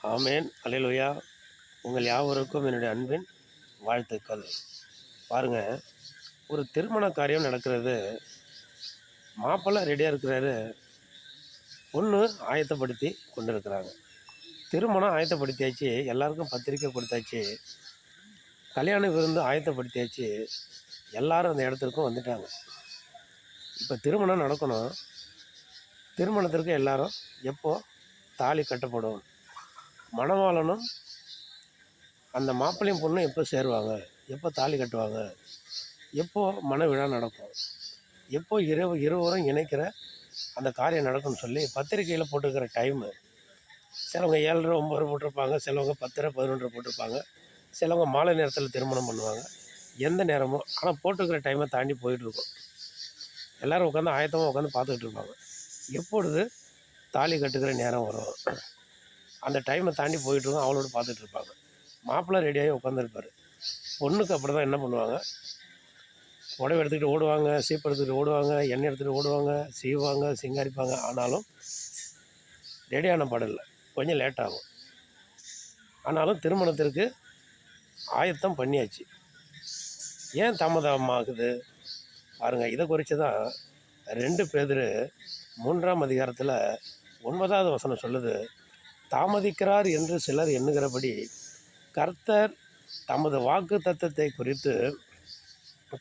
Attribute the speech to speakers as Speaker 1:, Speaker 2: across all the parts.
Speaker 1: ஆமேன். அல்லேலூயா. உங்கள் யாவருக்கும் என்னுடைய அன்பின் வாழ்த்துக்கள். பாருங்க, ஒரு திருமண காரியம் நடக்கிறது. மாப்பிள்ளை ரெடியா இருக்கிறாரு. பொண்ணு ஆயத்தப்படுத்தி கொண்டிருக்கிறாங்க. திருமணம் ஆயத்தப்படுத்தியாச்சு. எல்லாருக்கும் பத்திரிக்கை கொடுத்தாச்சு. கல்யாண விருந்து ஆயத்தப்படுத்தியாச்சு. எல்லாரும் அந்த இடத்திற்கும் வந்துட்டாங்க. இப்போ திருமணம் நடக்கணும். திருமணத்திற்கு எல்லாரும் எப்போ தாலி கட்டப்படும், மணவாளனும் அந்த மாப்பிள்ளையும் பொண்ணும் எப்போ சேருவாங்க, எப்போ தாலி கட்டுவாங்க, எப்போ மண விழா நடக்கும், எப்போ இருவரும் இணைக்கிற அந்த காரியம் நடக்கும்னு சொல்லி பத்திரிக்கையில் போட்டுக்கிற டைமு. சிலவங்க 7:30 9 போட்டிருப்பாங்க, சிலவங்க 10:30 11 போட்டிருப்பாங்க, சிலவங்க மாலை நேரத்தில் திருமணம் பண்ணுவாங்க. எந்த நேரமோ, ஆனால் போட்டுக்கிற டைமை தாண்டி போயிட்டுருக்கும். எல்லோரும் உட்காந்து ஆயத்தமாக உட்காந்து பார்த்துக்கிட்டு இருப்பாங்க. எப்பொழுது தாலி கட்டுக்கிற நேரம் வரும், அந்த டைமை தாண்டி போயிட்டுருக்கோம். அவளோட பார்த்துட்டு இருப்பாங்க. மாப்பிள்ளை ரெடியாகி உட்காந்துருப்பார். பொண்ணுக்கு அப்படி தான் என்ன பண்ணுவாங்க, புடவை எடுத்துக்கிட்டு ஓடுவாங்க, சீப்பு எடுத்துக்கிட்டு ஓடுவாங்க, எண்ணெய் எடுத்துகிட்டு ஓடுவாங்க, சீவாங்க, சிங்காரிப்பாங்க. ஆனாலும் ரெடியான பாடம் இல்லை, கொஞ்சம் லேட் ஆகும். ஆனாலும் திருமணத்திற்கு ஆயத்தம் பண்ணியாச்சு. ஏன் தாமதமாகுது பாருங்கள். இதை குறித்து தான் 2 பேதுரு 3ஆம் அதிகாரத்தில் 9வது வசனம் சொல்லுது. தாமதிக்கிறார் என்று சிலர் எண்ணுகிறபடி கர்த்தர் தமது வாக்கு தத்தத்தை குறித்து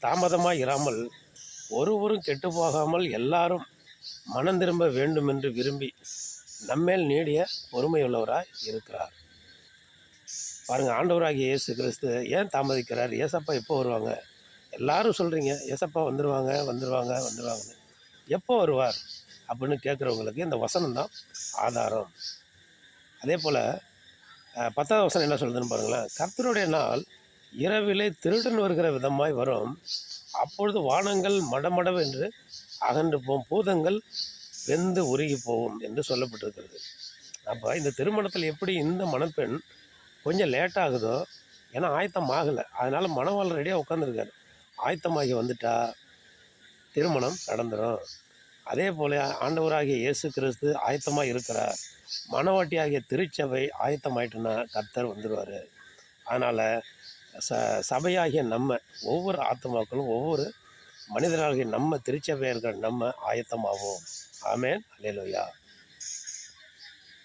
Speaker 1: தாமதமாக இராமல் ஒருவரும் கெட்டு போகாமல் எல்லாரும் மனம் திரும்ப வேண்டும் என்று விரும்பி நம்மேல் நீடிய பொறுமையுள்ளவராய் இருக்கிறார். பாருங்கள், ஆண்டவராகிய இயேசு கிறிஸ்து ஏன் தாமதிக்கிறார்? ஏசப்பா எப்போ வருவாங்க? எல்லாரும் சொல்கிறீங்க ஏசப்பா வந்துடுவாங்க வந்துடுவாங்க வந்துடுவாங்கன்னு. எப்போ வருவார் அப்படின்னு கேட்குறவங்களுக்கு இந்த வசனம் தான் ஆதாரம். அதே போல் 10வது வசனம் என்ன சொல்லுதுன்னு பாருங்களேன். கர்த்தருடைய நாள் இரவிலே திருடன் வருகிற விதமாய் வரும். அப்பொழுது வானங்கள் மடமடவென்று அகன்று போகும், பூதங்கள் வெந்து உருகி போகும் என்று சொல்லப்பட்டிருக்கிறது. அப்போ இந்த திருமணத்தில் எப்படி இந்த மணப்பெண் கொஞ்சம் லேட் ஆகுதோ, ஏன்னா ஆயத்தம் ஆகலை, அதனால் மணவாளர் ரெடியாக உட்காந்துருக்காரு. ஆயத்தமாகி வந்துட்டா திருமணம் நடந்துடும். அதே போல் ஆண்டவராகிய இயேசு கிறிஸ்து ஆயத்தமாக இருக்கிறார். மணவாட்டியாகிய திருச்சபை ஆயத்தமாயிட்டுன்னா கர்த்தர் வந்துடுவார். அதனால் சபையாகிய நம்ம ஒவ்வொரு ஆத்மாக்களும், ஒவ்வொரு மனிதராகிய நம்ம திருச்சபையாக இருக்கிற நம்ம ஆயத்தமாகும். ஆமேன். அல்லேலூயா.